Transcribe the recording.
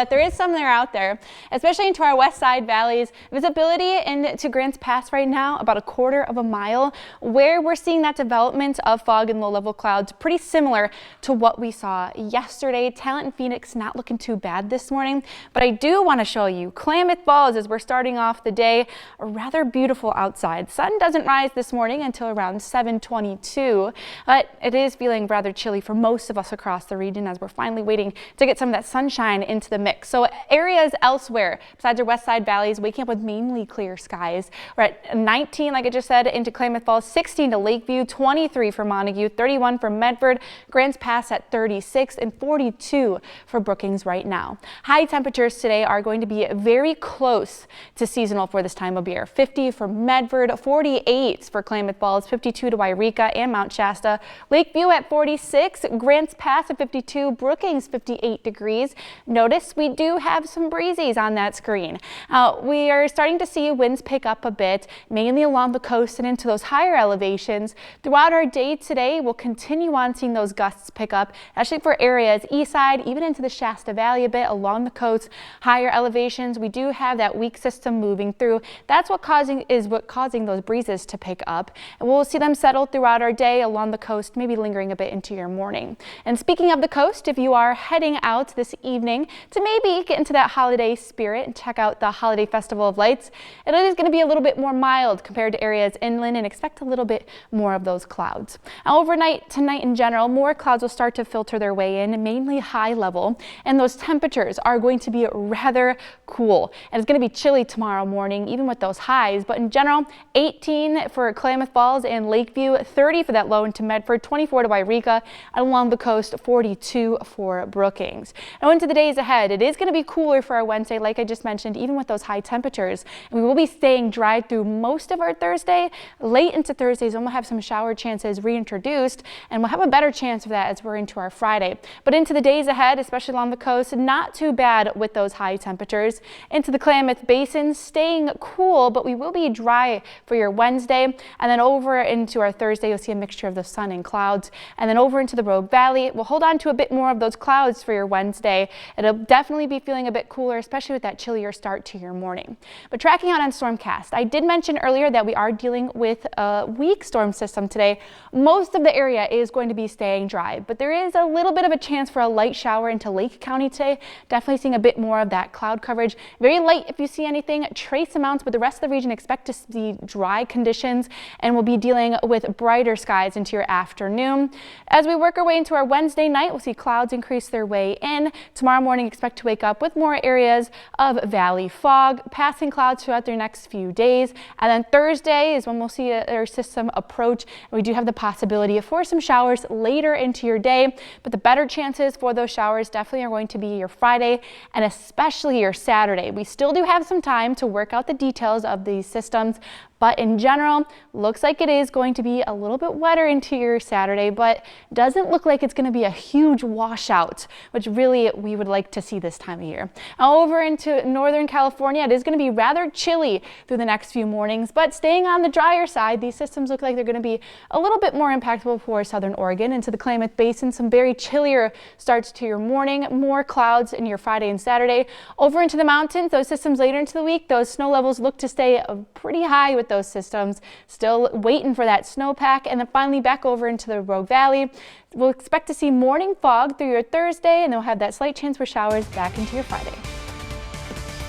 There is some that are out there, especially into our west side valleys. Visibility into Grants Pass right now, about a quarter of a mile, where we're seeing that development of fog and low-level clouds pretty similar to what we saw yesterday. Talent and Phoenix not looking too bad this morning, but I do want to show you Klamath Falls as we're starting off the day. Rather beautiful outside. Sun doesn't rise this morning until around 7:22, but it is feeling rather chilly for most of us across the region as we're finally waiting to get some of that sunshine into the mix. So areas elsewhere besides our west side valleys waking up with mainly clear skies. We're at 19, like I just said, into Klamath Falls, 16 to Lakeview, 23 for Montague, 31 for Medford, Grants Pass at 36, and 42 for Brookings right now. High temperatures today are going to be very close to seasonal for this time of year. 50 for Medford, 48 for Klamath Falls, 52 to Yreka and Mount Shasta, Lakeview at 46, Grants Pass at 52, Brookings 58 degrees. Notice we do have some breezes on that screen. We are starting to see winds pick up a bit, mainly along the coast and into those higher elevations. Throughout our day today, we'll continue on seeing those gusts pick up, actually for areas east side, even into the Shasta Valley a bit along the coast, higher elevations. We do have that weak system moving through. That's what causing those breezes to pick up. And we'll see them settle throughout our day along the coast, maybe lingering a bit into your morning. And speaking of the coast, if you are heading out this evening to maybe get into that holiday spirit and check out the Holiday Festival of Lights, it is going to be a little bit more mild compared to areas inland, and expect a little bit more of those clouds. Now, overnight tonight in general, more clouds will start to filter their way in, mainly high level, and those temperatures are going to be rather cool. And it's going to be chilly tomorrow morning, even with those highs, but in general, 18 for Klamath Falls and Lakeview, 30 for that low into Medford, 24 to Yreka, and along the coast, 42 for Brookings. Now into the days ahead, it is going to be cooler for our Wednesday, like I just mentioned, even with those high temperatures. And we will be staying dry through most of our Thursday. Late into Thursdays, we'll have some shower chances reintroduced, and we'll have a better chance of that as we're into our Friday. But into the days ahead, especially along the coast, not too bad with those high temperatures. Into the Klamath Basin, staying cool, but we will be dry for your Wednesday. And then over into our Thursday, you'll see a mixture of the sun and clouds. And then over into the Rogue Valley, we'll hold on to a bit more of those clouds for your Wednesday. It'll definitely be feeling a bit cooler, especially with that chillier start to your morning. But tracking out on Stormcast, I did mention earlier that we are dealing with a weak storm system today. Most of the area is going to be staying dry, but there is a little bit of a chance for a light shower into Lake County today. Definitely seeing a bit more of that cloud coverage. Very light if you see anything, trace amounts, but the rest of the region expect to see dry conditions, and we'll be dealing with brighter skies into your afternoon. As we work our way into our Wednesday night, we'll see clouds increase their way in. Tomorrow morning, expect to wake up with more areas of valley fog, passing clouds throughout their next few days. And then Thursday is when we'll see our system approach. We do have the possibility for some showers later into your day, but the better chances for those showers definitely are going to be your Friday and especially your Saturday. We still do have some time to work out the details of these systems, but in general, looks like it is going to be a little bit wetter into your Saturday, but doesn't look like it's going to be a huge washout, which really we would like to see this time of year. Now over into Northern California, it is going to be rather chilly through the next few mornings, but staying on the drier side, these systems look like they're going to be a little bit more impactful for Southern Oregon. Into the Klamath Basin, some very chillier starts to your morning, more clouds in your Friday and Saturday. Over into the mountains, those systems later into the week, those snow levels look to stay pretty high with those systems, still waiting for that snowpack. And then finally back over into the Rogue Valley, we'll expect to see morning fog through your Thursday, and they'll have that slight chance for showers back into your Friday.